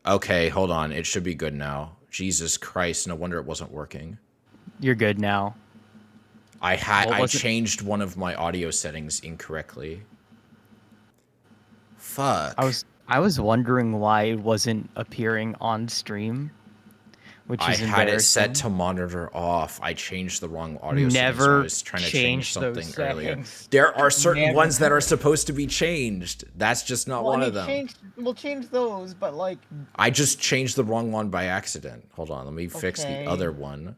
Okay, hold on. It should be good now. Jesus Christ, no wonder it wasn't working. You're good now. I changed one of my audio settings incorrectly. Fuck. I was wondering why it wasn't appearing on stream, which is embarrassing. I had it set to monitor off. I changed the wrong audio settings when I was trying to change something earlier. There are certain ones that are supposed to be changed. That's just not one of them. We'll change those, but like... I just changed the wrong one by accident. Hold on, let me fix the other one.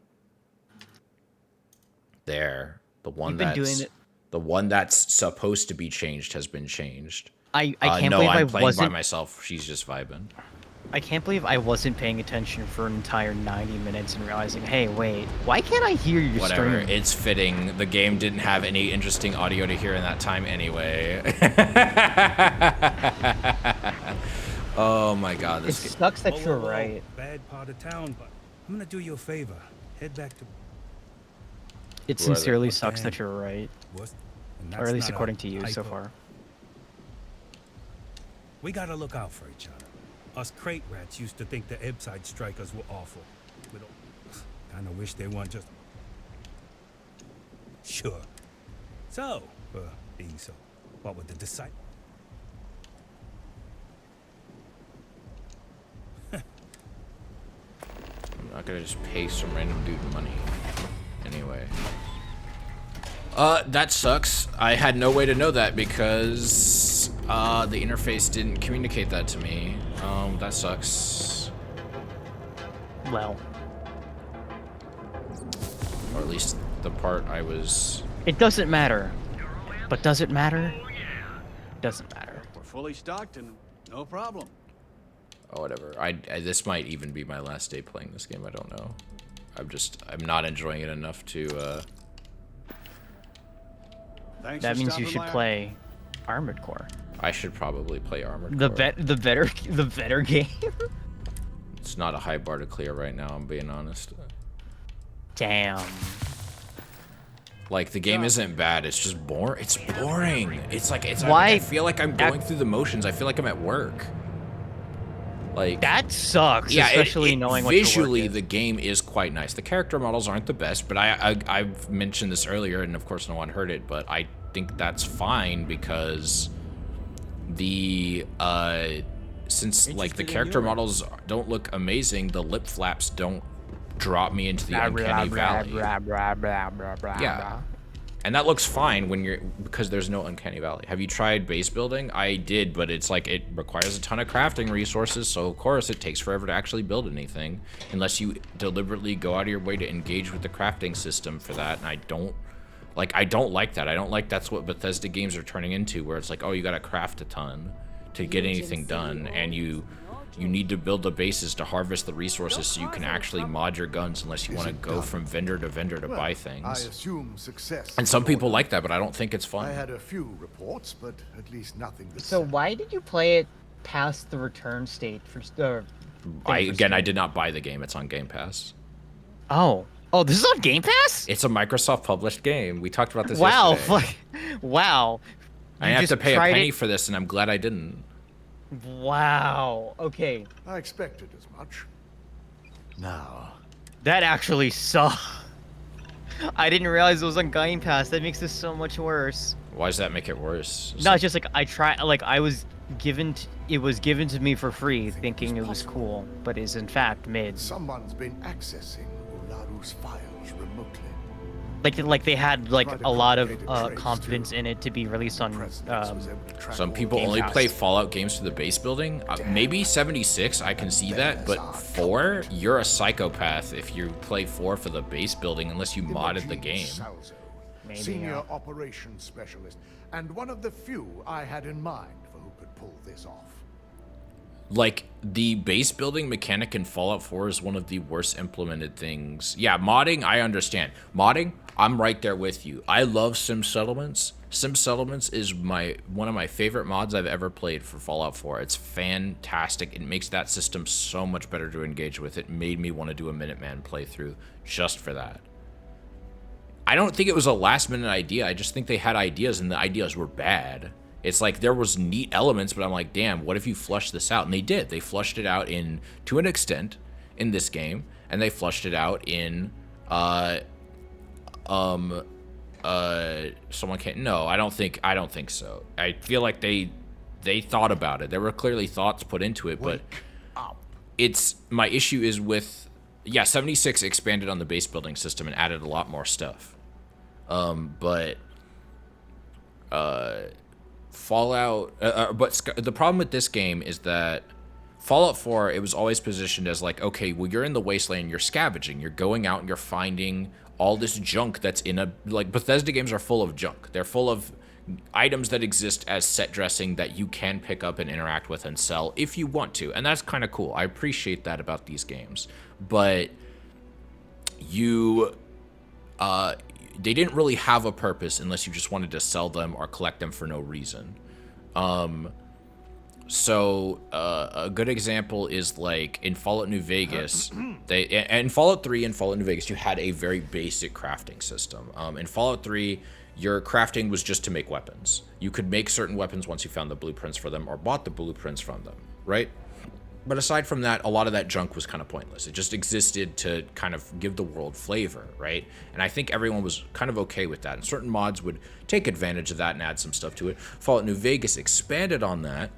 There. The one that's supposed to be changed has been changed. I can't believe I'm playing by myself. She's just vibing. I can't believe I wasn't paying attention for an entire 90 minutes and realizing, hey, wait, why can't I hear your Whatever, stream? it's fitting. The game didn't have any interesting audio to hear in that time anyway. Oh my god, this game sucks that you're right. Bad part of town, but I'm gonna do you a favor. Head back to... It sincerely sucks that you're right. Or at least according to you so far. We gotta look out for each other. Us crate rats used to think the Ebbside strikers were awful. We don't... Kinda wish they weren't just... Sure. So, being so, what would the disciple... I'm not gonna just pay some random dude money. Anyway. That sucks. I had no way to know that because the interface didn't communicate that to me. That sucks. Well. Or at least the part I was... It doesn't matter. But does it matter? Doesn't matter. We're fully stocked and no problem. Oh, whatever. This might even be my last day playing this game. I don't know. I'm not enjoying it enough to, That means you should play Armored Core. I should probably play Armored Core. The better game. It's not a high bar to clear right now, I'm being honest. Damn. Like, the game isn't bad, it's just boring. It's boring. It's like, I feel like I'm going through the motions. I feel like I'm at work. Like, that sucks, yeah, especially knowing what visually the game is quite nice. The character models aren't the best, but I've mentioned this earlier, and of course no one heard it, but I think that's fine because the since like the character models don't look amazing, the lip flaps don't drop me into the uncanny valley. Yeah. And that looks fine because there's no uncanny valley. Have you tried base building? I did, but it's like it requires a ton of crafting resources, so of course it takes forever to actually build anything unless you deliberately go out of your way to engage with the crafting system for that. And I don't like that. I don't like that's what Bethesda games are turning into, where it's like, oh, you gotta craft a ton to get anything done, and you need to build the bases to harvest the resources so you can actually mod your guns unless you want to go from vendor to vendor to buy things. I assume success. And some people like that, but I don't think it's fun. I had a few reports, but at least nothing. So why did you play it past the return state for? I did not buy the game. It's on Game Pass. Oh, this is on Game Pass? It's a Microsoft published game. We talked about this yesterday. Wow. I have to pay a penny for this, and I'm glad I didn't. Wow. Okay. I expected as much. Now. That actually sucks. I didn't realize it was on Game Pass. That makes this so much worse. Why does that make it worse? No, it's just like it was given to me for free, thinking it was cool, but is in fact mid. Someone's been accessing Ularu's files remotely. Like they had like a lot of confidence in it to be released on. Some people only play Fallout games for the base building. Maybe 76, I can see that, but 4, you're a psychopath if you play 4 for the base building unless you modded the game. Maybe, Senior operations specialist, and one of the few I had in mind for who could pull this off. Like, the base building mechanic in Fallout 4 is one of the worst implemented things. Yeah, modding, I understand. Modding, I'm right there with you. I love Sim Settlements. Sim Settlements is one of my favorite mods I've ever played for Fallout 4. It's fantastic. It makes that system so much better to engage with. It made me want to do a Minuteman playthrough just for that. I don't think it was a last-minute idea. I just think they had ideas, and the ideas were bad. It's like there was neat elements, but I'm like, damn, what if you flushed this out? And they did. They flushed it out to an extent in this game, and they flushed it out in someone can't. No, I don't think so. I feel like they thought about it. There were clearly thoughts put into it, but it's my issue is with 76 expanded on the base building system and added a lot more stuff. But Fallout, the problem with this game is that Fallout 4, it was always positioned as like, okay, well, you're in the wasteland, you're scavenging, you're going out and you're finding all this junk that's in a, like, Bethesda games are full of junk. They're full of items that exist as set dressing that you can pick up and interact with and sell if you want to. And that's kind of cool. I appreciate that about these games. But they didn't really have a purpose unless you just wanted to sell them or collect them for no reason. So a good example is like in Fallout New Vegas, in Fallout 3 and Fallout New Vegas, you had a very basic crafting system. In Fallout 3, your crafting was just to make weapons. You could make certain weapons once you found the blueprints for them or bought the blueprints from them, right? But aside from that, a lot of that junk was kind of pointless. It just existed to kind of give the world flavor, right? And I think everyone was kind of okay with that. And certain mods would take advantage of that and add some stuff to it. Fallout New Vegas expanded on that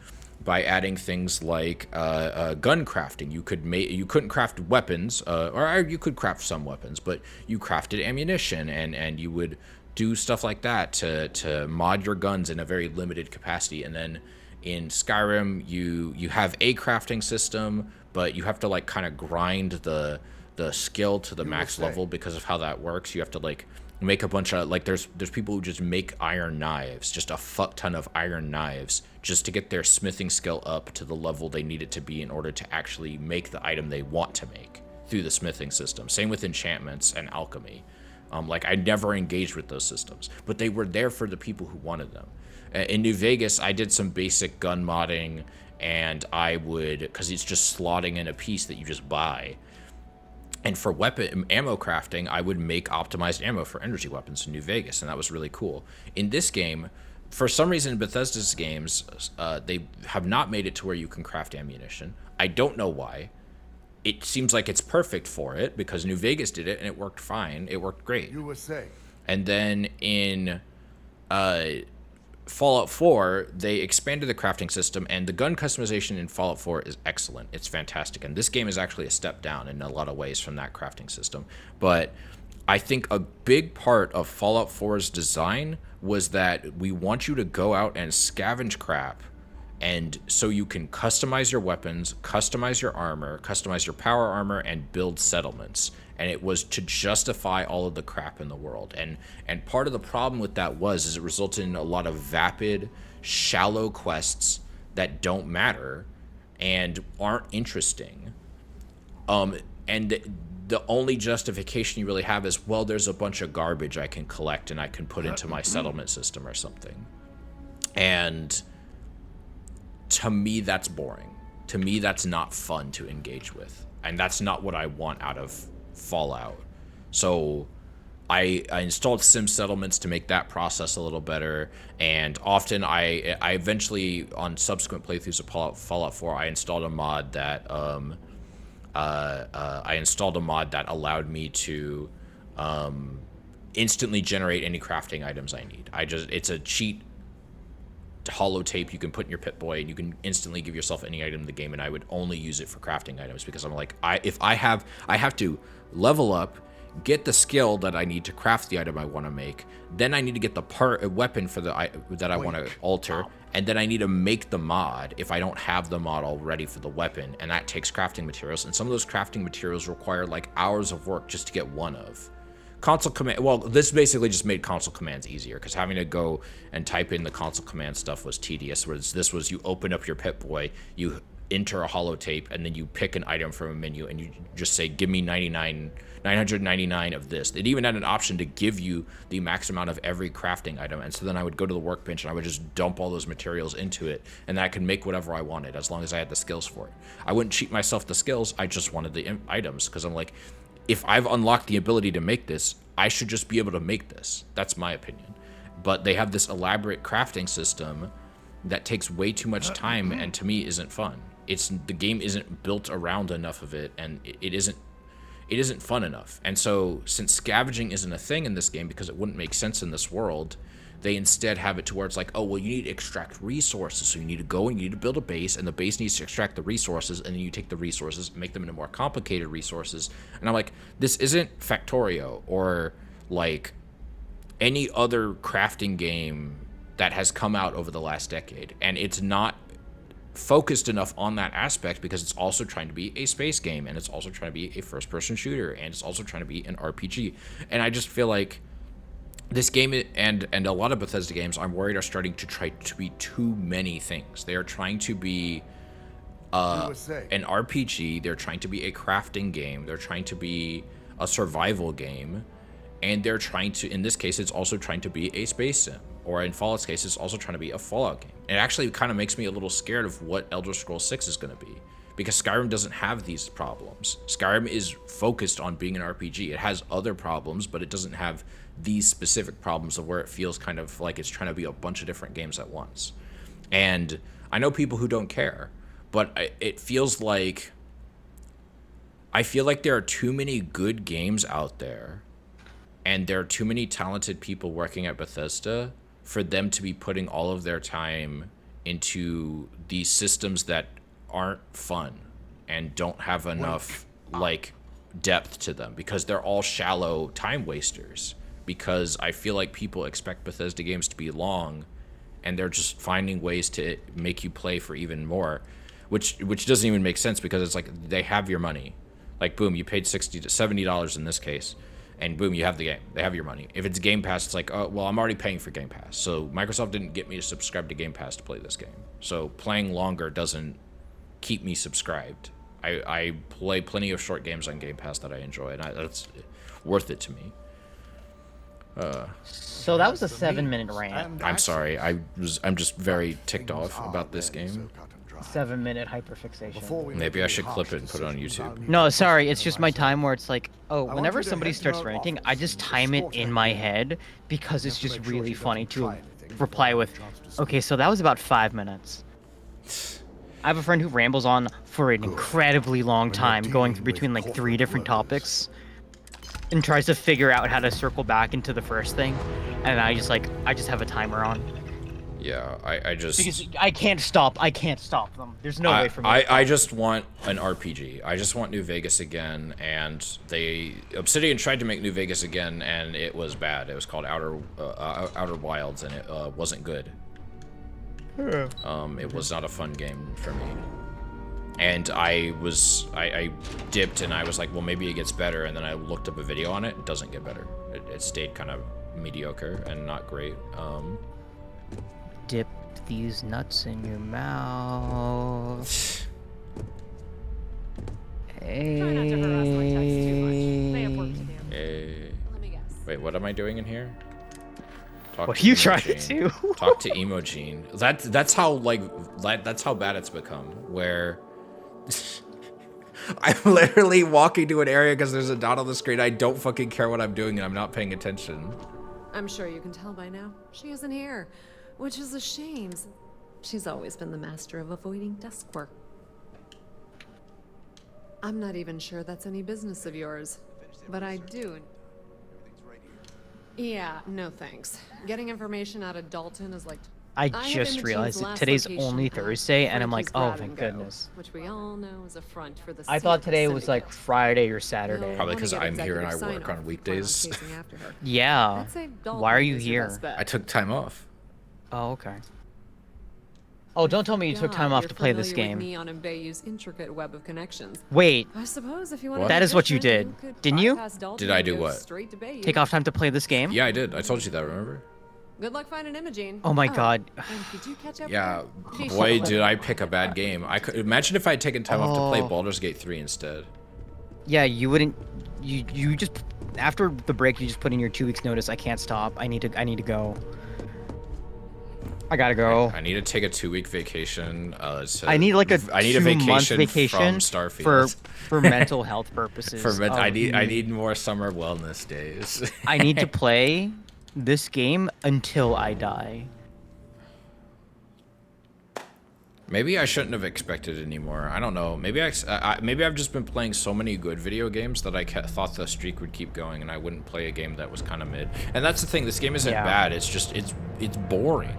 by adding things like gun crafting. You couldn't craft weapons, or you could craft some weapons, but you crafted ammunition, and you would do stuff like that to mod your guns in a very limited capacity. And then in Skyrim, you have a crafting system, but you have to like kind of grind the skill to the max level because of how that works. You have to like make a bunch of, like, there's people who just make iron knives, just a fuck ton of iron knives, just to get their smithing skill up to the level they need it to be in order to actually make the item they want to make through the smithing system. Same with enchantments and alchemy. Like, I never engaged with those systems, but they were there for the people who wanted them. In New Vegas, I did some basic gun modding, and I would, because it's just slotting in a piece that you just buy. And for weapon ammo crafting, I would make optimized ammo for energy weapons in New Vegas, and that was really cool. In this game, for some reason, Bethesda's games, they have not made it to where you can craft ammunition. I don't know why. It seems like it's perfect for it, because New Vegas did it, and it worked fine. It worked great. You were saying. And then in Fallout 4, they expanded the crafting system, and the gun customization in Fallout 4 is excellent. It's fantastic. And this game is actually a step down in a lot of ways from that crafting system. But I think a big part of Fallout 4's design was that we want you to go out and scavenge crap, and so you can customize your weapons, customize your armor, customize your power armor, and build settlements. And it was to justify all of the crap in the world. And part of the problem with that is it resulted in a lot of vapid, shallow quests that don't matter and aren't interesting. And the only justification you really have is, well, there's a bunch of garbage I can collect and I can put into my settlement system or something. And to me, that's boring. To me, that's not fun to engage with. And that's not what I want out of Fallout. So I installed sim settlements to make that process a little better, and often I eventually, on subsequent playthroughs of Fallout 4, I installed a mod that allowed me to instantly generate any crafting items I need. It's a cheat holotape you can put in your Pip-Boy, and you can instantly give yourself any item in the game, and I would only use it for crafting items, because I'm like, I have to level up, get the skill that I need to craft the item I want to make, then I need to get the weapon for that I want to alter, and then I need to make the mod if I don't have the mod all ready for the weapon, and that takes crafting materials, and some of those crafting materials require like hours of work just to get one of. Console command, well, this basically just made console commands easier, because having to go and type in the console command stuff was tedious, whereas this was, you open up your Pip-Boy, you enter a holotape, and then you pick an item from a menu, and you just say, give me 999 of this. It even had an option to give you the max amount of every crafting item, and so then I would go to the workbench and I would just dump all those materials into it, and then I could make whatever I wanted as long as I had the skills for it. I wouldn't cheat myself the skills, I just wanted the items, because I'm like, if I've unlocked the ability to make this, I should just be able to make this. That's my opinion. But they have this elaborate crafting system that takes way too much time and to me isn't fun. The game isn't built around enough of it, and it isn't fun enough. And so since scavenging isn't a thing in this game because it wouldn't make sense in this world, they instead have it to where it's like, oh, well, you need to extract resources. So you need to go and you need to build a base, and the base needs to extract the resources, and then you take the resources and make them into more complicated resources. And I'm like, this isn't Factorio or like any other crafting game that has come out over the last decade. And it's not focused enough on that aspect because it's also trying to be a space game, and it's also trying to be a first-person shooter, and it's also trying to be an RPG. And I just feel like this game and a lot of Bethesda games, I'm worried, are starting to try to be too many things. They are trying to be an RPG. They're trying to be a crafting game. They're trying to be a survival game. And they're trying to, in this case, it's also trying to be a space sim. Or in Fallout's case, it's also trying to be a Fallout game. It actually kind of makes me a little scared of what Elder Scrolls 6 is going to be. Because Skyrim doesn't have these problems. Skyrim is focused on being an RPG. It has other problems, but it doesn't have these specific problems of where it feels kind of like it's trying to be a bunch of different games at once. And I know people who don't care, but it feels like, I feel like there are too many good games out there, and there are too many talented people working at Bethesda for them to be putting all of their time into these systems that aren't fun and don't have enough like depth to them, because they're all shallow time wasters. Because I feel like people expect Bethesda games to be long, and they're just finding ways to make you play for even more, which doesn't even make sense, because it's like they have your money. Like, boom, you paid $60 to $70 in this case, and boom, you have the game. They have your money. If it's Game Pass, it's like, oh, well, I'm already paying for Game Pass. So Microsoft didn't get me to subscribe to Game Pass to play this game. So playing longer doesn't keep me subscribed. I play plenty of short games on Game Pass that I enjoy, and that's worth it to me. So that was a 7-minute rant. I'm sorry. I'm just very ticked off about this game. 7-minute hyperfixation. Maybe I should clip it and put it on YouTube. No, sorry, it's just my time where it's like, oh, whenever somebody starts ranting, I just time it in my head because it's just really funny to reply with, okay, so that was about 5 minutes. I have a friend who rambles on for an incredibly long time, going between like 3 different topics, and tries to figure out how to circle back into the first thing, and I just have a timer on. Yeah, I just... Because I can't stop them. There's no way for me. I just want an RPG. I just want New Vegas again, and Obsidian tried to make New Vegas again, and it was bad. It was called Outer Wilds, and it wasn't good. It was not a fun game for me. And I dipped, and I was like, well, maybe it gets better, and then I looked up a video on it. It doesn't get better. It stayed kind of mediocre and not great. Dip these nuts in your mouth. Hey. Try not to harass my types too much. They have work to do. Hey. Let me guess. Wait, what am I doing in here? What are you trying to do? Talk to Emogene. That's how bad it's become. Where I'm literally walking to an area because there's a dot on the screen. I don't fucking care what I'm doing, and I'm not paying attention. I'm sure you can tell by now. She isn't here, which is a shame. She's always been the master of avoiding desk work. I'm not even sure that's any business of yours, but I do. Yeah, no thanks. Getting information out of Dalton is like... I just realized that today's only Thursday, and I'm like, oh, thank goodness. Which we all know is a front for the I thought today was like Friday or Saturday. Probably because I'm here and I work on weekdays. Yeah. Why are you here? I took time off. Oh, okay. Oh, don't tell me you took time off to play this game. Me on Mbayu's intricate web of connections. Wait. I suppose if you want That is what you did, didn't you? Did I do what? Take off time to play this game? Yeah, I did. I told you that, remember? Good luck finding Imogene. Oh my god. And did you catch up Yeah, with her? boy, did I pick a bad game. I could imagine if I had taken time off to play Baldur's Gate 3 instead. Yeah, you wouldn't. You just after the break, you just put in your 2 weeks notice. I can't stop. I need to go. I gotta go. I need to take a 2-week vacation. I need like a 2-month vacation from Starfield for mental health purposes. I need more summer wellness days. I need to play this game until I die. Maybe I shouldn't have expected it anymore. I don't know. Maybe maybe I've just been playing so many good video games that I thought the streak would keep going, and I wouldn't play a game that was kind of mid. And that's the thing. This game isn't bad. It's just it's boring.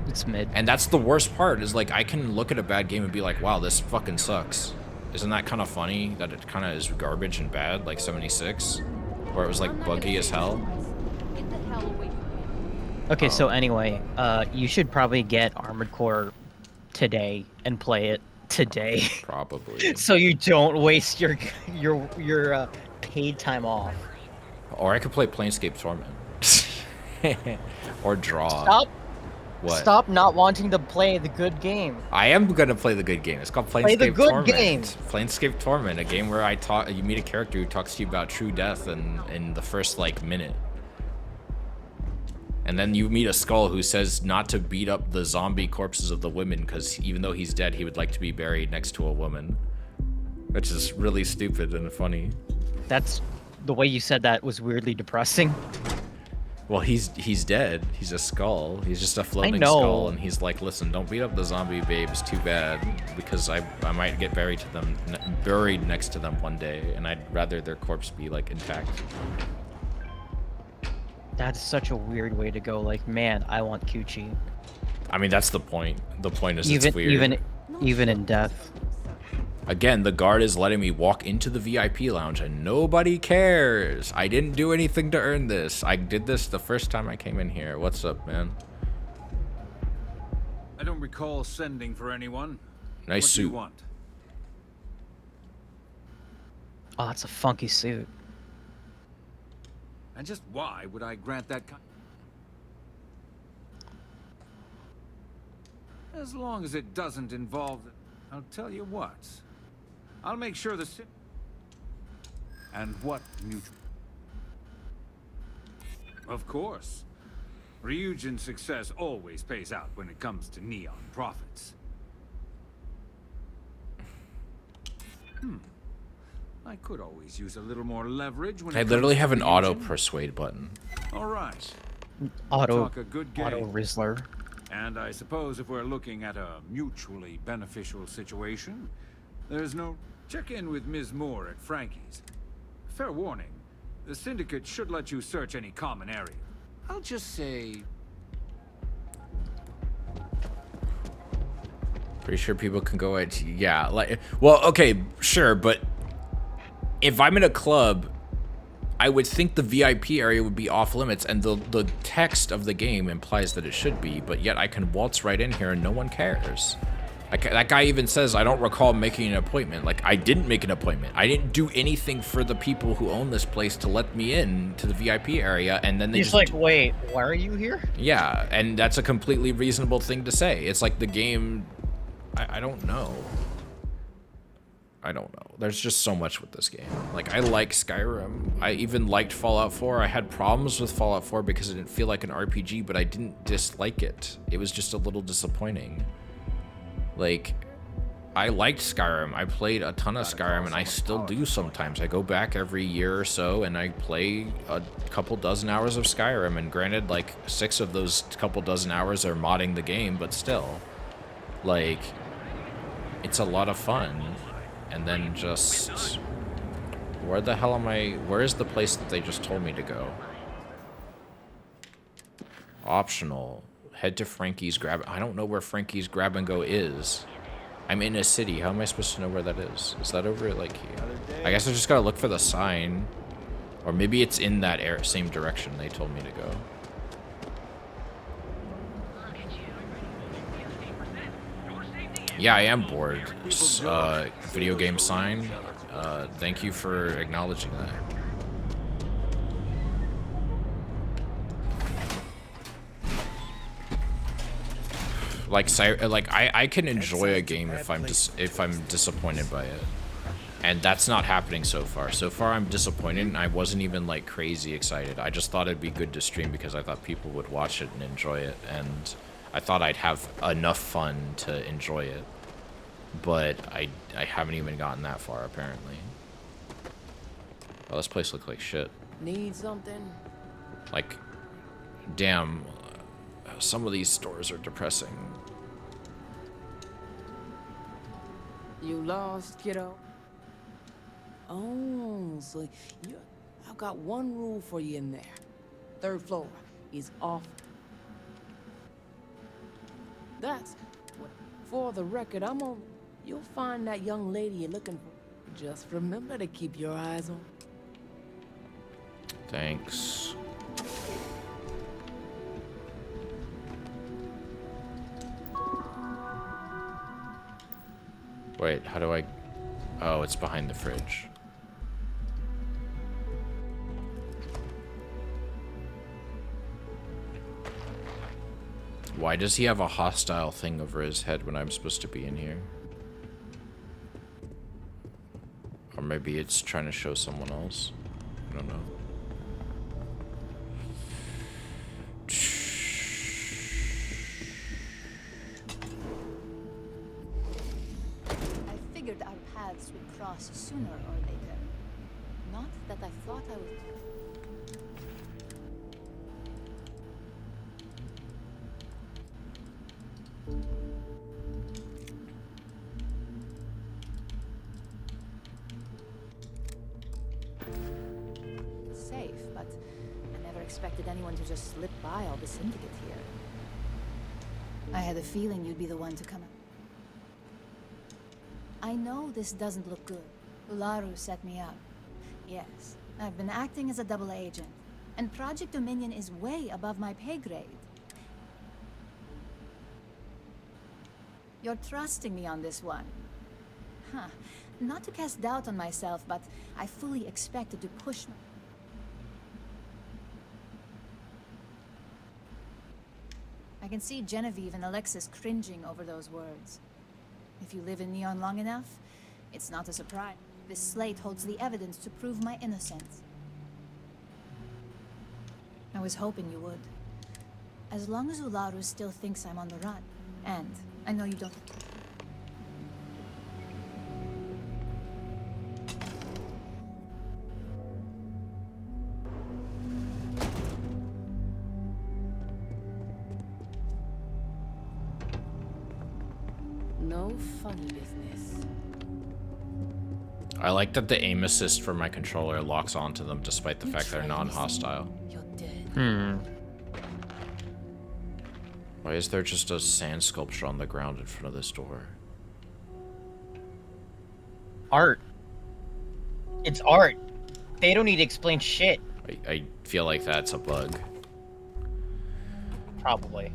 It's mid. And that's the worst part. Is like I can look at a bad game and be like, wow, this fucking sucks. Isn't that kind of funny that it kind of is garbage and bad, like 76, where it was like buggy as hell. Okay, so anyway, you should probably get Armored Core today and play it today. Probably. So you don't waste your paid time off. Or I could play Planescape Torment. Or draw. Stop. What? Stop not wanting to play the good game. I am gonna play the good game. It's called Planescape Play the good Torment. game. Planescape Torment, a game where you meet a character who talks to you about true death in the first like minute. And then you meet a skull who says not to beat up the zombie corpses of the women because even though he's dead, he would like to be buried next to a woman. Which is really stupid and funny. That's the way you said that was weirdly depressing. Well, he's dead. He's a skull. He's just a floating know. skull, and he's like, listen, don't beat up the zombie babes too bad because I might get buried next to them one day, and I'd rather their corpse be like intact. That's such a weird way to go. Like, man, I want Coochie. I mean, that's the point. The point is it's weird. Even in death. Again, the guard is letting me walk into the VIP lounge and nobody cares. I didn't do anything to earn this. I did this the first time I came in here. What's up, man? I don't recall sending for anyone. Nice What suit. do you want? Oh, that's a funky suit. And just why would I grant that kind? As long as it doesn't involve... I'll tell you what. I'll make sure the... And what mutual... Of course. Ryujin's success always pays out when it comes to Neon profits. I could always use a little more leverage when I literally have an auto persuade button. All right. Auto Talk a good game. Rizzler. And I suppose if we're looking at a mutually beneficial situation, there's no... Check in with Ms. Moore at Frankie's. Fair warning, the Syndicate should let you search any common area. I'll just say... Pretty sure people can go at... Yeah, like... Well, okay, sure, but... If I'm in a club, I would think the VIP area would be off limits, and the text of the game implies that it should be, but yet I can waltz right in here and no one cares. That guy even says, I don't recall making an appointment. Like, I didn't make an appointment. I didn't do anything for the people who own this place to let me in to the VIP area, and then they He's like, wait, why are you here? Yeah, and that's a completely reasonable thing to say. It's like the game... I don't know. I don't know. There's just so much with this game. Like, I like Skyrim. I even liked Fallout 4. I had problems with Fallout 4 because it didn't feel like an RPG, but I didn't dislike it. It was just a little disappointing. Like, I liked Skyrim. I played a ton of Skyrim, and I still do sometimes. I go back every year or so, and I play a couple dozen hours of Skyrim, and granted, like, 6 of those couple dozen hours are modding the game, but still. Like, it's a lot of fun. And then just... Where the hell am I... Where is the place that they just told me to go? Optional. Head to Frankie's Grab... I don't know where Frankie's Grab and Go is. I'm in a city. How am I supposed to know where that is? Is that over, like, here? I guess I just gotta look for the sign. Or maybe it's in that same direction they told me to go. Yeah, I am bored. Video game sign. Thank you for acknowledging that. Like I can enjoy a game if I'm disappointed by it, and that's not happening so far. So far, I'm disappointed, and I wasn't even like crazy excited. I just thought it'd be good to stream because I thought people would watch it and enjoy it, and I thought I'd have enough fun to enjoy it, but I haven't even gotten that far apparently. Oh, this place looks like shit. Need something? Like, damn, some of these stores are depressing. You lost, kiddo? Oh, so I've got one rule for you in there. 3rd floor is off. That's what, for the record, you'll find that young lady you're looking for. Just remember to keep your eyes on. Thanks. Wait, how do I... Oh, it's behind the fridge. Why does he have a hostile thing over his head when I'm supposed to be in here? Or maybe it's trying to show someone else. I don't know. I figured our paths would cross sooner or later. Not that I thought I would. Safe, but I never expected anyone to just slip by all the syndicate here. I had a feeling you'd be the one to come up. I know this doesn't look good. Ularu set me up. Yes, I've been acting as a double agent, and Project Dominion is way above my pay grade. You're trusting me on this one. Huh. Not to cast doubt on myself, but I fully expected to push me. I can see Genevieve and Alexis cringing over those words. If you live in Neon long enough, it's not a surprise. This slate holds the evidence to prove my innocence. I was hoping you would. As long as Ularu still thinks I'm on the run. And I know you don't... No funny business. I like that the aim assist for my controller locks onto them despite the fact they're non-hostile. You're dead. Why is there just a sand sculpture on the ground in front of this door? Art. It's art. They don't need to explain shit. I feel like that's a bug. Probably.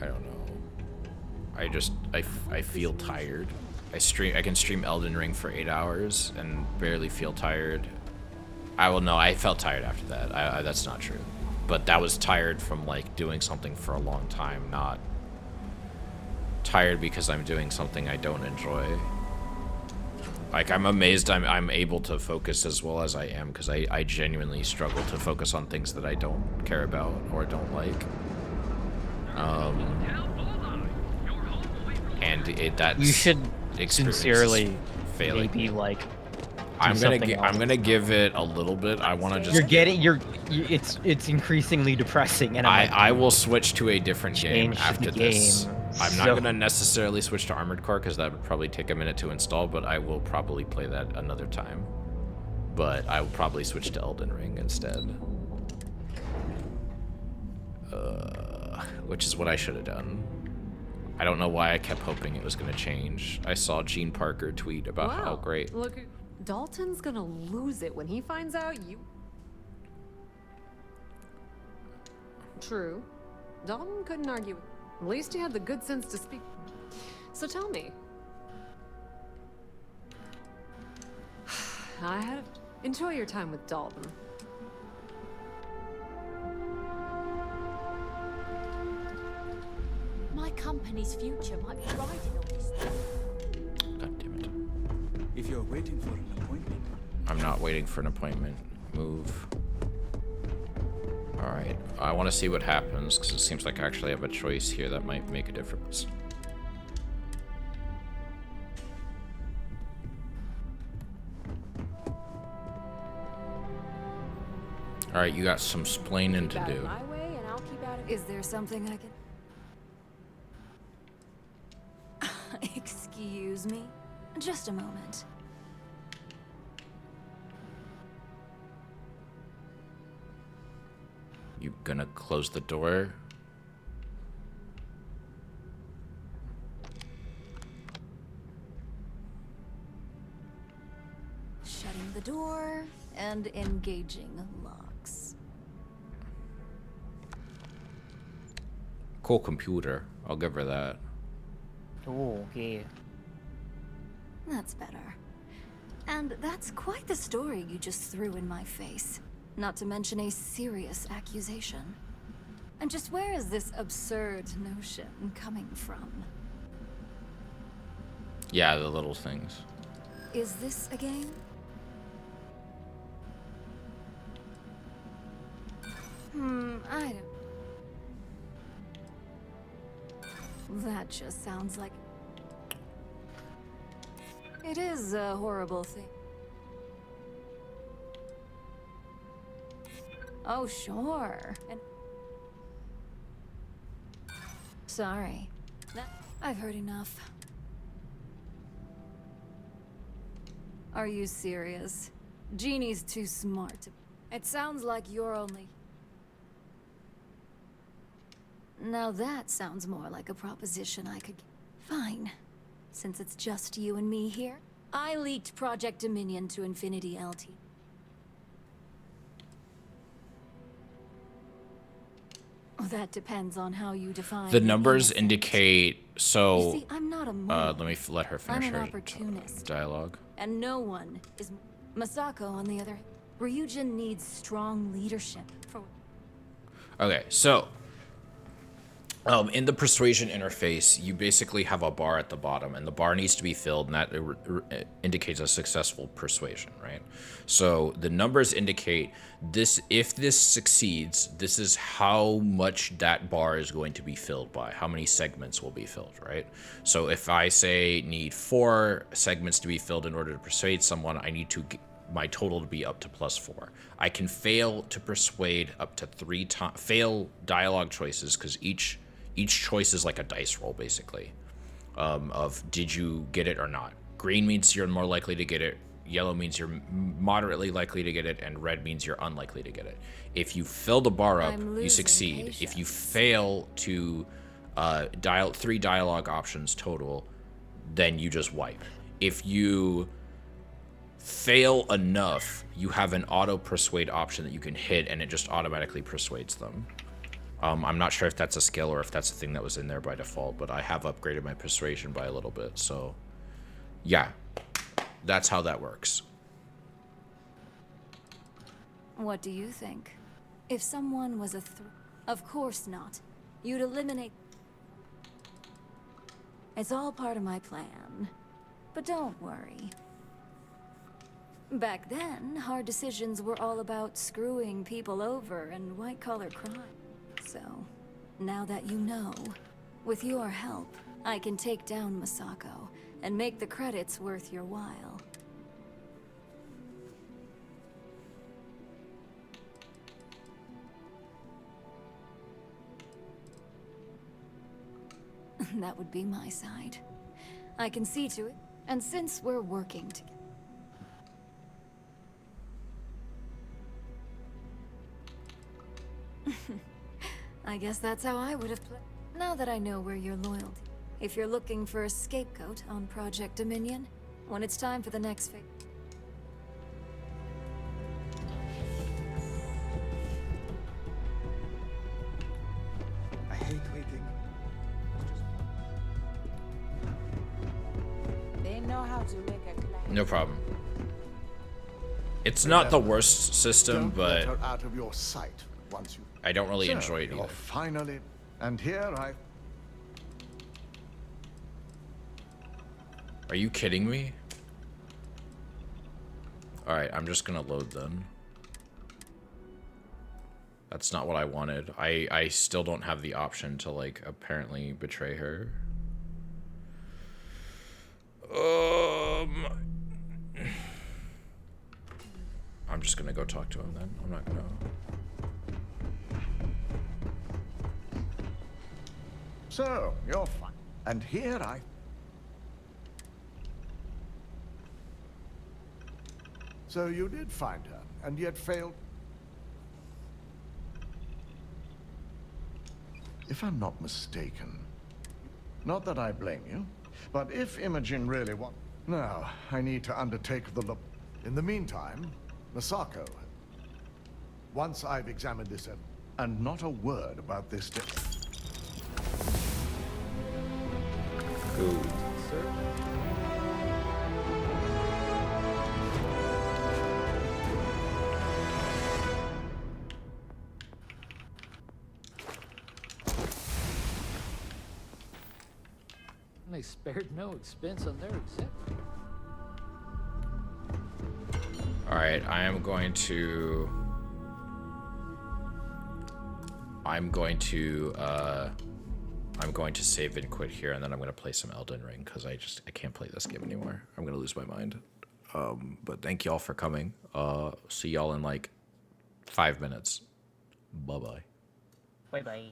I don't know. I feel tired. I can stream Elden Ring for 8 hours and barely feel tired. I felt tired after that. That's not true. But that was tired from like doing something for a long time, not tired because I'm doing something I don't enjoy. Like, I'm amazed I'm able to focus as well as I am because I genuinely struggle to focus on things that I don't care about or don't like. And that's You should experience sincerely failing. maybe like. I'm gonna give it a little bit. I want to just. It's increasingly depressing, and I will switch to a different game change after the this. game. I'm not So- gonna necessarily switch to Armored Core because that would probably take a minute to install, but I will probably play that another time. But I will probably switch to Elden Ring instead. Which is what I should have done. I don't know why I kept hoping it was gonna change. I saw Gene Parker tweet about how great. Look, Dalton's gonna lose it when he finds out you... True. Dalton couldn't argue. At least he had the good sense to speak. So tell me. Enjoy your time with Dalton. My company's future might be riding on this thing. God damn it. If you're waiting for an appointment, I'm not waiting for an appointment. Move. Alright, I want to see what happens, because it seems like I actually have a choice here that might make a difference. Alright, you got some splaining to do. My way and I'll keep at it. Is there something I can... Excuse me? Just a moment. You gonna close the door? Shutting the door and engaging locks. Cool computer. I'll give her that. Oh, yeah. That's better. And that's quite the story you just threw in my face. Not to mention a serious accusation. And just where is this absurd notion coming from? Yeah, the little things. Is this a game? I don't... That just sounds like... It is a horrible thing. Oh, sure. And... Sorry. I've heard enough. Are you serious? Jeannie's too smart. It sounds like you're only... Now that sounds more like a proposition I could... Fine. Since it's just you and me here, I leaked Project Dominion to Infinity LT. That depends on how you define... The numbers innocent. indicate... So... You see, I'm not a moron. let me let her finish I'm an her opportunist. dialogue. And no one is... Masako, on the other hand, Ryujin needs strong leadership for... Okay, so... in the persuasion interface, you basically have a bar at the bottom, and the bar needs to be filled, and that indicates a successful persuasion, right? So the numbers indicate this. If this succeeds, this is how much that bar is going to be filled by, how many segments will be filled, right? So if I say need 4 segments to be filled in order to persuade someone, I need to my total to be up to +4. I can fail to persuade up to 3 times, fail dialogue choices, because each choice is like a dice roll, basically, of did you get it or not. Green means you're more likely to get it, yellow means you're moderately likely to get it, and red means you're unlikely to get it. If you fill the bar up, you succeed. patience. If you fail to 3 dialogue options total, then you just wipe. If you fail enough, you have an auto persuade option that you can hit, and it just automatically persuades them. I'm not sure if that's a skill or if that's a thing that was in there by default, but I have upgraded my persuasion by a little bit, so yeah, that's how that works. What do you think? If someone was a Of course not. You'd eliminate... It's all part of my plan. But don't worry. Back then, hard decisions were all about screwing people over and white-collar crime. So, now that you know, with your help, I can take down Masako and make the credits worth your while. That would be my side. I can see to it, and since we're working together... I guess that's how I would have played. Now that I know where your loyalty. If you're looking for a scapegoat on Project Dominion, when it's time for the next phase. I hate waiting. They know how to make a claim. No problem. It's not the worst system, Don't let but her out of your sight once you... I don't really So, enjoy it you're either. finally... And here I... Are you kidding me? Alright, I'm just gonna load then. That's not what I wanted. I still don't have the option to, like, apparently betray her. I'm just gonna go talk to him then. I'm not gonna... So, you're fine. And here I... So you did find her, and yet failed. If I'm not mistaken, not that I blame you, but if Imogen really wants... Now, I need to undertake the look. In the meantime, Masako. Once I've examined this... And not a word about this... Ooh. They spared no expense on their acceptance. All right, I'm going to save and quit here, and then I'm going to play some Elden Ring because I can't play this game anymore. I'm going to lose my mind. But thank y'all for coming. See y'all in like 5 minutes. Bye-bye. Bye-bye.